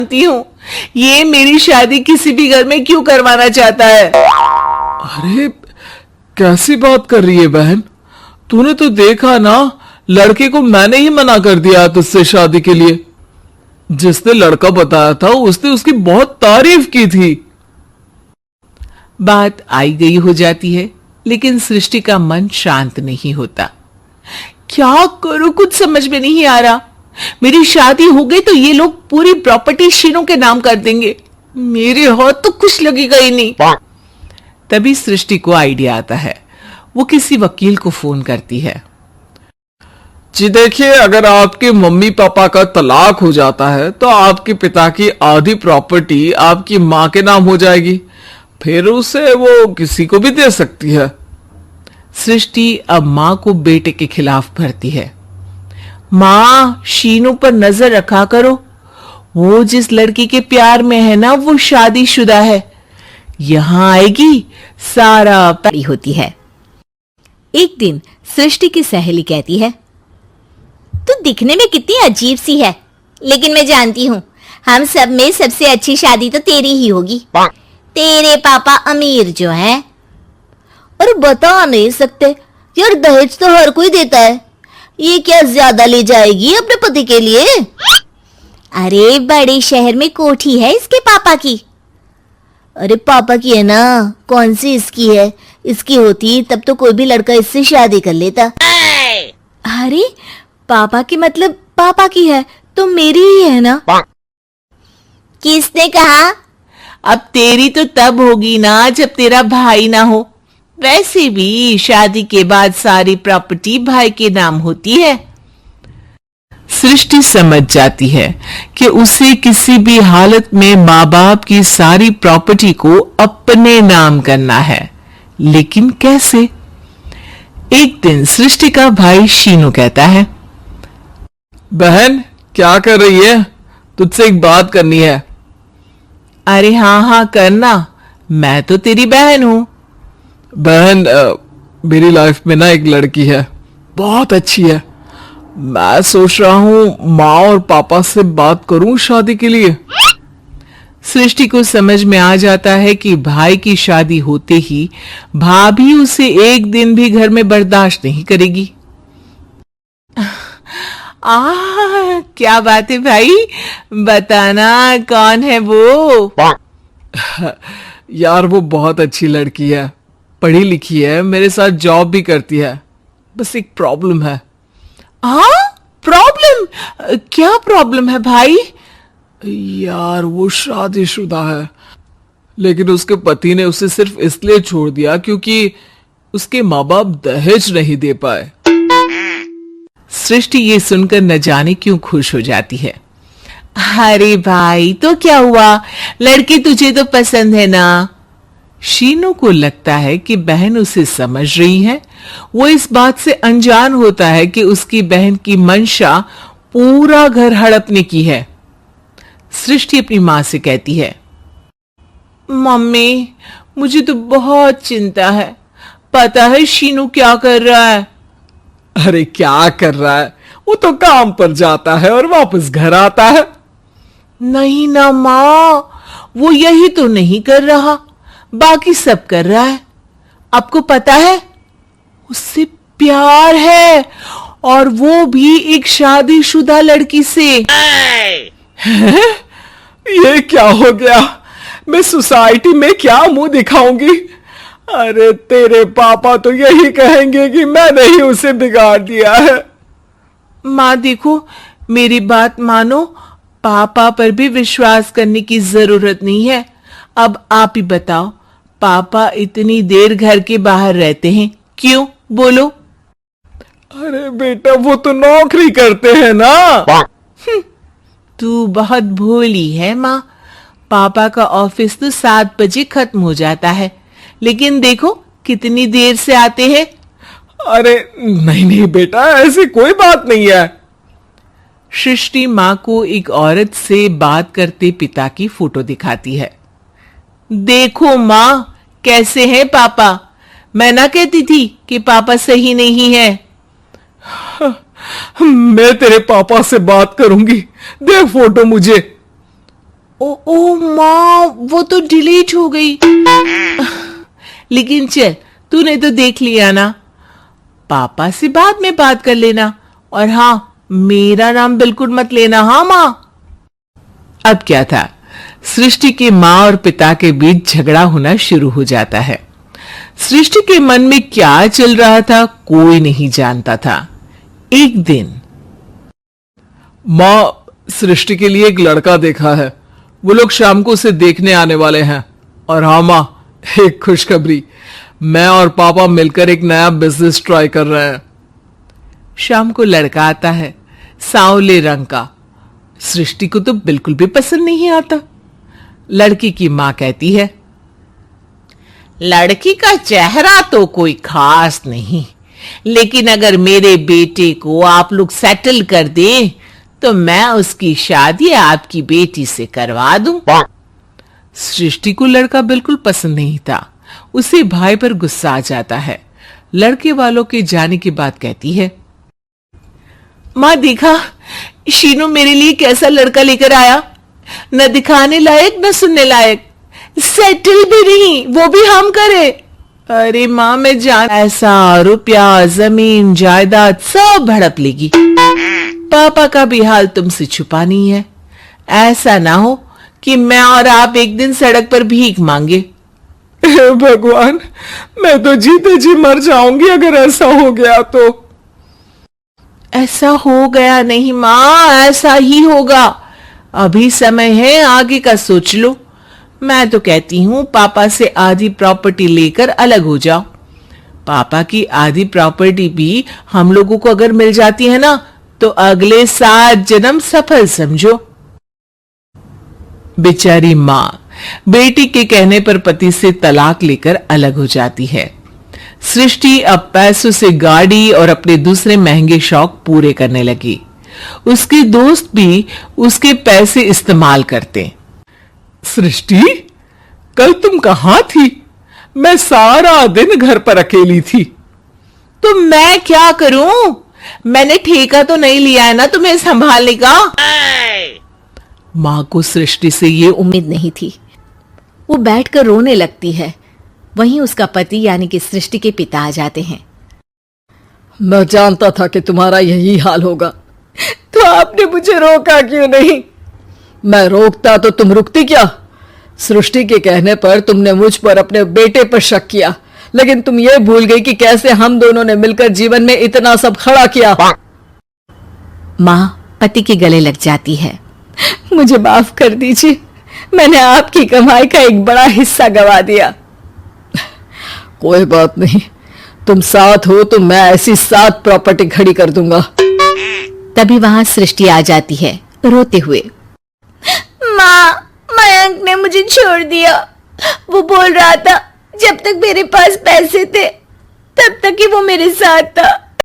जानती हूँ ये मेरी शादी किसी भी घर में क्यों करवाना चाहता है। अरे कैसी बात कर रही है बहन, तूने तो देखा ना, लड़के को मैंने ही मना कर दिया तुझसे शादी के लिए। जिसने लड़का बताया था उसने उसकी बहुत तारीफ की थी। बात आई गई हो जाती है, लेकिन सृष्टि का मन शांत नहीं होता। क्या करूं, कुछ समझ में नहीं आ रहा। मेरी शादी हो गई तो ये लोग पूरी प्रॉपर्टी शीनू के नाम कर देंगे, मेरे हाथ तो कुछ लगेगा ही नहीं। तभी सृष्टि को आइडिया आता है। वो किसी वकील को फोन करती है। जी देखिए, अगर आपके मम्मी पापा का तलाक हो जाता है तो आपके पिता की आधी प्रॉपर्टी आपकी माँ के नाम हो जाएगी, फिर उसे वो किसी को भी दे सकती है। सृष्टि अब माँ को बेटे के खिलाफ भरती है। माँ, शीनू पर नजर रखा करो, वो जिस लड़की के प्यार में है ना वो शादीशुदा है, यहां आएगी सारा पड़ी होती है। एक दिन सृष्टि की सहेली कहती है, तू दिखने में कितनी अजीब सी है, लेकिन मैं जानती हूँ हम सब में सबसे अच्छी शादी तो तेरी ही होगी। तेरे पापा अमीर जो हैं। और बता नहीं सकते यार, दहेज तो हर कोई देता है, ये क्या ज्यादा ले जाएगी अपने पति के लिए? अरे बड़े शहर में कोठी है इसके पापा की। अरे पापा की है ना, कौन सी इसकी है? इसकी होती तब तो कोई भी लड़का इससे शादी कर लेता। अरे पापा की मतलब पापा की है तो मेरी ही है ना? किसने कहा? अब तेरी तो तब होगी ना जब तेरा भाई ना हो। वैसे भी शादी के बाद सारी प्रॉपर्टी भाई के नाम होती है। सृष्टि समझ जाती है कि उसे किसी भी हालत में माँ बाप की सारी प्रॉपर्टी को अपने नाम करना है, लेकिन कैसे? एक दिन सृष्टि का भाई शीनू कहता है, बहन क्या कर रही है? तुझसे एक बात करनी है। अरे हाँ हाँ करना, मैं तो तेरी बहन हूं। बहन, मेरी लाइफ में ना एक लड़की है, बहुत अच्छी है। मैं सोच रहा हूँ माँ और पापा से बात करूं शादी के लिए। सृष्टि को समझ में आ जाता है कि भाई की शादी होते ही भाभी उसे एक दिन भी घर में बर्दाश्त नहीं करेगी। क्या बात है भाई, बताना कौन है वो? यार वो बहुत अच्छी लड़की है, पढ़ी लिखी है, मेरे साथ जॉब भी करती है, बस एक प्रॉब्लम है। प्रॉब्लम? क्या प्रॉब्लम है भाई? यार वो शादीशुदा है, लेकिन उसके पति ने उसे सिर्फ इसलिए छोड़ दिया क्योंकि उसके माँ बाप दहेज नहीं दे पाए। सृष्टि ये सुनकर न जाने क्यों खुश हो जाती है। अरे भाई तो क्या हुआ, लड़की तुझे तो पसंद है ना? शीनू को लगता है कि बहन उसे समझ रही है। वो इस बात से अनजान होता है कि उसकी बहन की मंशा पूरा घर हड़पने की है। सृष्टि अपनी मां से कहती है, मम्मी मुझे तो बहुत चिंता है, पता है शीनू क्या कर रहा है? अरे क्या कर रहा है, वो तो काम पर जाता है और वापस घर आता है। नहीं ना माँ, वो यही तो नहीं कर रहा, बाकी सब कर रहा है। आपको पता है उससे प्यार है, और वो भी एक शादीशुदा लड़की से। ये क्या हो गया, मैं सोसाइटी में क्या मुंह दिखाऊंगी? अरे तेरे पापा तो यही कहेंगे कि मैंने ही उसे बिगाड़ दिया है। माँ देखो, मेरी बात मानो, पापा पर भी विश्वास करने की जरूरत नहीं है। अब आप ही बताओ, पापा इतनी देर घर के बाहर रहते हैं क्यों, बोलो? अरे बेटा वो तो नौकरी करते हैं ना। तू बहुत भोली है माँ। पापा का ऑफिस तो 7 बजे खत्म हो जाता है, लेकिन देखो कितनी देर से आते हैं। अरे नहीं नहीं बेटा, ऐसी कोई बात नहीं है। सृष्टि माँ को एक औरत से बात करते पिता की फोटो दिखाती है। देखो माँ कैसे हैं पापा, मैं ना कहती थी कि पापा सही नहीं है। मैं तेरे पापा से बात करूंगी, दे फोटो मुझे। ओ माँ, वो तो डिलीट हो गई। लेकिन चल, तूने तो देख लिया ना। पापा से बाद में बात कर लेना, और हाँ, मेरा नाम बिल्कुल मत लेना, हाँ माँ। अब क्या था, सृष्टि के माँ और पिता के बीच झगड़ा होना शुरू हो जाता है। सृष्टि के मन में क्या चल रहा था कोई नहीं जानता था। एक दिन, माँ, सृष्टि के लिए एक लड़का देखा है, वो लोग शाम को उसे देखने आने वाले हैं। और हाँ माँ, एक खुशखबरी, मैं और पापा मिलकर एक नया बिजनेस ट्राई कर रहे हैं। शाम को लड़का आता है, सांवले रंग का। सृष्टि को तो बिल्कुल भी पसंद नहीं आता। लड़की की मां कहती है, लड़की का चेहरा तो कोई खास नहीं, लेकिन अगर मेरे बेटे को आप लोग सेटल कर दें तो मैं उसकी शादी आपकी बेटी से करवा दूं। सृष्टि को लड़का बिल्कुल पसंद नहीं था। उसे भाई पर गुस्सा आ जाता है। लड़के वालों के जाने के बाद कहती है, मां देखा, शीनू मेरे लिए कैसा लड़का लेकर आया, न दिखाने लायक न सुनने लायक, सेटल भी नहीं, वो भी हम करे। अरे मां, मैं जान, ऐसा रुपया, जमीन, जायदाद सब भड़प लेगी। पापा का भी हाल तुमसे छुपा नहीं है। ऐसा ना हो कि मैं और आप एक दिन सड़क पर भीख मांगे। हे भगवान, मैं तो जीते जी मर जाऊंगी अगर ऐसा हो गया तो। ऐसा हो गया नहीं मां, ऐसा ही होगा। अभी समय है, आगे का सोच लो। मैं तो कहती हूं पापा से आधी प्रॉपर्टी लेकर अलग हो जाओ। पापा की आधी प्रॉपर्टी भी हम लोगों को अगर मिल जाती है ना, तो अगले 7 जन्म सफल समझो। बेचारी मां बेटी के कहने पर पति से तलाक लेकर अलग हो जाती है। सृष्टि अब पैसों से गाड़ी और अपने दूसरे महंगे शौक पूरे करने लगी। उसके दोस्त भी उसके पैसे इस्तेमाल करते। सृष्टि, कल तुम कहां थी? मैं सारा दिन घर पर अकेली थी। तो मैं क्या करूं? मैंने ठेका तो नहीं लिया है ना तुम्हें संभालने का। मां को सृष्टि से ये उम्मीद नहीं थी। वो बैठकर रोने लगती है। वहीं उसका पति यानी कि सृष्टि के पिता आ जाते हैं। मैं जानता था कि तुम्हारा यही हाल होगा, तो आपने मुझे रोका क्यों नहीं? मैं रोकता तो तुम रुकती क्या? सृष्टि के कहने पर तुमने मुझ पर अपने बेटे पर शक किया, लेकिन तुम ये भूल गई कि कैसे हम दोनों ने मिलकर जीवन में इतना सब खड़ा किया। मां पति के गले लग जाती है। मुझे माफ कर दीजिए, मैंने आपकी कमाई का एक बड़ा हिस्सा गवा दिया। कोई बात नहीं, तुम साथ हो तो मैं ऐसी 7 प्रॉपर्टी खड़ी कर दूंगा। तभी वहां सृष्टि आ जाती है रोते हुए। माँ, मयंक ने मुझे छोड़ दिया। वो बोल रहा था जब तक मेरे पास पैसे थे तब तक ही वो मेरे साथ था,